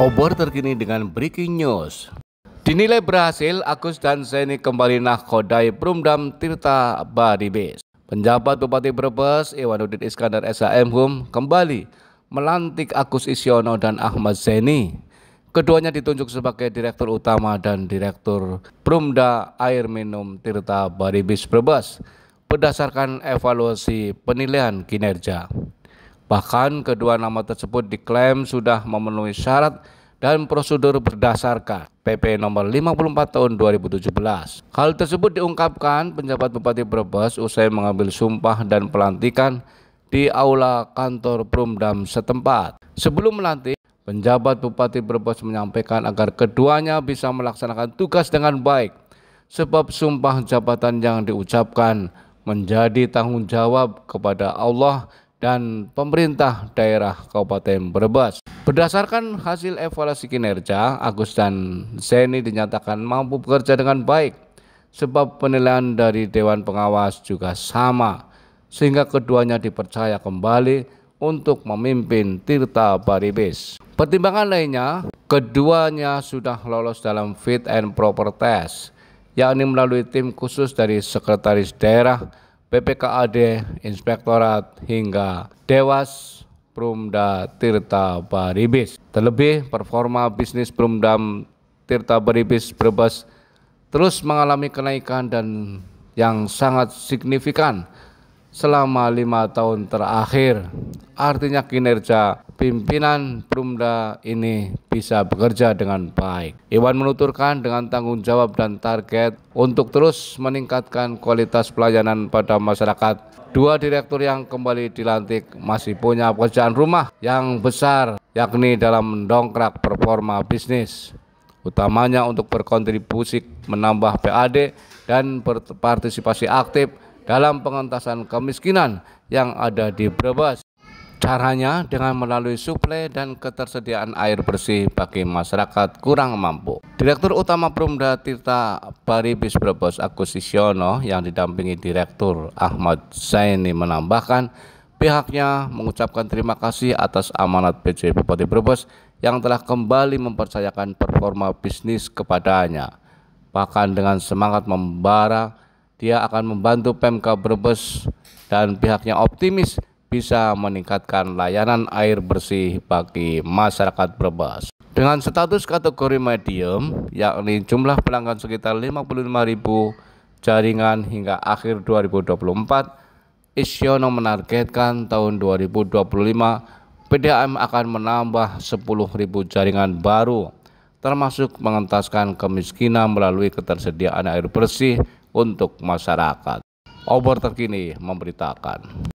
Obor terkini dengan breaking news. Dinilai berhasil, Agus dan Zeni kembali nahkodai Prumdam Tirta Baribis. Penjabat Bupati Brebes, Iwanuddin Iskandar SHM kembali melantik Agus Isyono dan Ahmad Zeni. Keduanya ditunjuk sebagai Direktur Utama dan Direktur Prumda Air Minum Tirta Baribis Brebes berdasarkan evaluasi penilaian kinerja. Bahkan kedua nama tersebut diklaim sudah memenuhi syarat dan prosedur berdasarkan PP nomor 54 tahun 2017. Hal tersebut diungkapkan penjabat Bupati Brebes usai mengambil sumpah dan pelantikan di aula kantor Prumdam setempat. Sebelum melantik, penjabat Bupati Brebes menyampaikan agar keduanya bisa melaksanakan tugas dengan baik, sebab sumpah jabatan yang diucapkan menjadi tanggung jawab kepada Allah dan pemerintah daerah Kabupaten Brebes. Berdasarkan hasil evaluasi kinerja, Agus dan Zeni dinyatakan mampu bekerja dengan baik, sebab penilaian dari Dewan Pengawas juga sama, sehingga keduanya dipercaya kembali untuk memimpin Tirta Baribis. Pertimbangan lainnya, keduanya sudah lolos dalam fit and proper test, yakni melalui tim khusus dari Sekretaris Daerah, BPKAD, Inspektorat, hingga Dewas Prumda Tirta Baribis. Terlebih, performa bisnis Prumdam Tirta Baribis Brebes terus mengalami kenaikan dan yang sangat signifikan selama 5 tahun terakhir. Artinya kinerja pimpinan Prumda ini bisa bekerja dengan baik. Iwan menuturkan dengan tanggung jawab dan target untuk terus meningkatkan kualitas pelayanan pada masyarakat. Dua direktur yang kembali dilantik masih punya pekerjaan rumah yang besar, yakni dalam mendongkrak performa bisnis, utamanya untuk berkontribusi menambah PAD dan berpartisipasi aktif dalam pengentasan kemiskinan yang ada di Brebes. Caranya dengan melalui suplai dan ketersediaan air bersih bagi masyarakat kurang mampu. Direktur Utama Prumda Tirta Baribis Brebes, Agus Isyono, yang didampingi Direktur Ahmad Zeni menambahkan pihaknya mengucapkan terima kasih atas amanat PJ Bupati Brebes yang telah kembali mempercayakan performa bisnis kepadanya. Bahkan dengan semangat membara, dia akan membantu Pemkab Brebes dan pihaknya optimis bisa meningkatkan layanan air bersih bagi masyarakat Brebes. Dengan status kategori medium, yakni jumlah pelanggan sekitar 55.000 jaringan hingga akhir 2024, Isyono menargetkan tahun 2025 PDAM akan menambah 10.000 jaringan baru, termasuk mengentaskan kemiskinan melalui ketersediaan air bersih untuk masyarakat. Obor terkini memberitakan.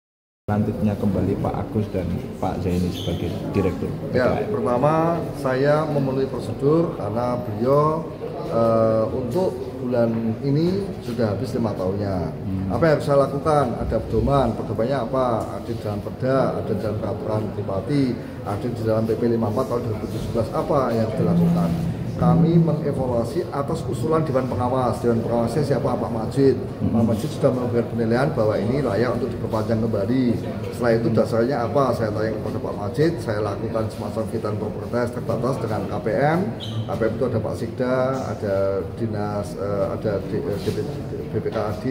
Lantiknya kembali Pak Agus dan Pak Zeni sebagai direktur. Ya, pertama saya memenuhi prosedur karena beliau untuk bulan ini sudah habis 5 tahunnya. Apa yang harus saya lakukan? Ada pedomannya apa? Ada di dalam perda, ada di dalam peraturan bupati, ada di dalam PP 54 tahun 2017. Apa yang harus dilakukan? Kami mengevaluasi atas usulan Dewan Pengawas. Dewan Pengawasnya siapa? Pak Majid. Pak Majid sudah memberikan penilaian bahwa ini layak untuk diperpanjang kembali. Setelah itu dasarnya apa? Saya tanya kepada Pak Majid, saya lakukan semacam fit and proper test terbatas dengan KPM. KPM itu ada Pak Sikda, ada Dinas, ada BPKAD,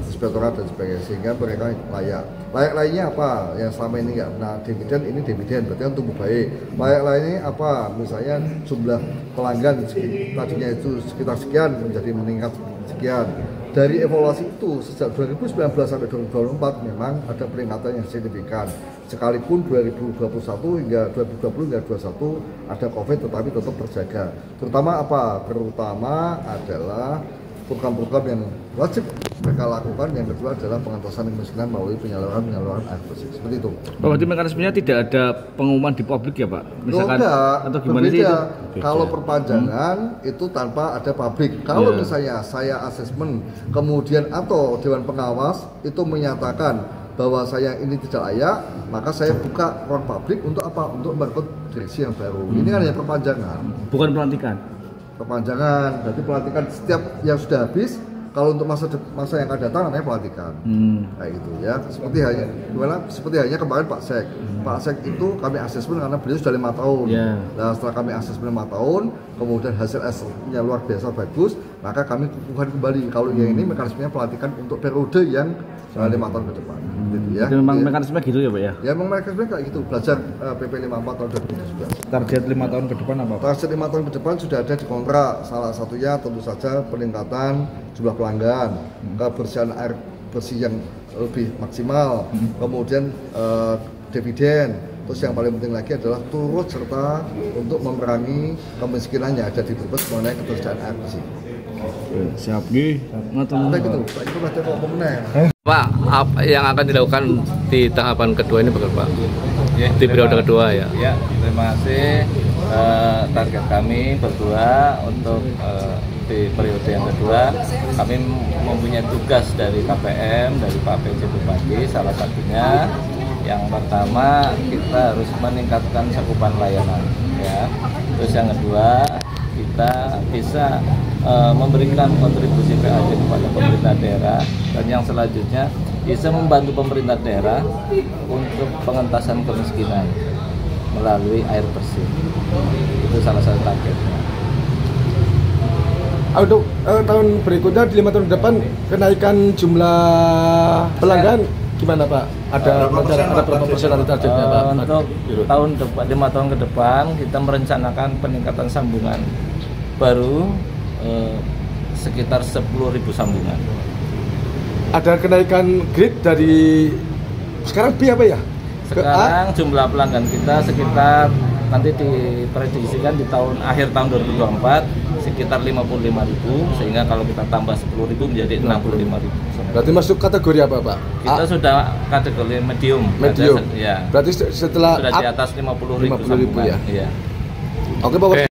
Inspektorat dan sebagainya, sehingga mereka layak. Layak lainnya apa? Yang selama ini nggak pernah dividen, ini dividen, berarti kan tumbuh baik. Layak lainnya apa? Misalnya jumlah pelanggan tadinya itu sekitar sekian menjadi meningkat sekian. Dari evaluasi itu sejak 2019 sampai 2024 memang ada peningkatan yang signifikan. Sekalipun 2021 hingga 2020 hingga 2021 ada COVID tetapi tetap terjaga. Terutama apa? Terutama adalah program-program yang wajib mereka lakukan. Yang kedua adalah pengentasan kemiskinan melalui penyaluran air bersih. Seperti itu. Berarti mekanismenya tidak ada pengumuman di publik ya Pak? Misalkan enggak, atau gimana sih itu? Kalau perpanjangan itu tanpa ada publik. Kalau misalnya saya asesmen kemudian atau Dewan Pengawas itu menyatakan bahwa saya ini tidak layak, maka saya buka ruang publik untuk apa? Untuk merekrut direksi yang baru. Ini kan hanya perpanjangan. Bukan pelantikan. Perpanjangan, berarti pelantikan setiap yang sudah habis Kalau untuk masa yang akan datang namanya pelantikan. Kayak gitu ya. Seperti hanya kemarin Pak Sek. Pak Sek itu kami asesmen karena beliau sudah 5 tahun. Nah, setelah kami asesmen 5 tahun, kemudian hasil-hasilnya luar biasa bagus, maka kami kukuhkan kembali. Kalau yang ini mekanismenya pelantikan untuk periode yang 5 tahun ke depan. Gitu ya. Itu memang mekanisme gitu ya, Pak ya? Ya, memang mekanisme kayak gitu. Belajar PP 54 tahun 2017. Target 5 tahun ke depan apa, Pak? Target 5 tahun ke depan sudah ada di kontrak. Salah satunya tentu saja peningkatan jumlah pelanggan, kebersihan air bersih yang lebih maksimal, kemudian dividen. Terus yang paling penting lagi adalah turut serta untuk memerangi kemiskinan yang ada di Brebes mengenai ketersediaan air bersih. Siap nggih. Nah gitu, itu nanti kok pemenang. Pak, apa yang akan dilakukan di tahapan kedua ini Pak? Di periode kedua ya? Ya, terima kasih. Target kami berdua untuk di periode yang kedua, kami mempunyai tugas dari KPM, dari Pak PJ Bupati, salah satunya yang pertama kita harus meningkatkan cakupan layanan, ya. Terus yang kedua kita bisa memberikan kontribusi PAD kepada pemerintah daerah, dan yang selanjutnya bisa membantu pemerintah daerah untuk pengentasan kemiskinan melalui air bersih. Itu salah satu targetnya. Untuk tahun berikutnya di 5 tahun ke depan kenaikan jumlah pelanggan gimana Pak? Ada berapa persen targetnya Pak? Untuk tahun depan, 5 tahun ke depan kita merencanakan peningkatan sambungan baru sekitar 10.000 sambungan. Ada kenaikan grade dari sekarang B apa ya? Sekarang jumlah pelanggan kita sekitar nanti diprediksikan di akhir tahun 2024 sekitar 55.000, sehingga kalau kita tambah 10.000 menjadi 65.000. Berarti masuk kategori apa Pak? Kita sudah kategori medium. Medium. Ya. Berarti setelah sudah di atas 50.000 ya. Iya. Oke Pak.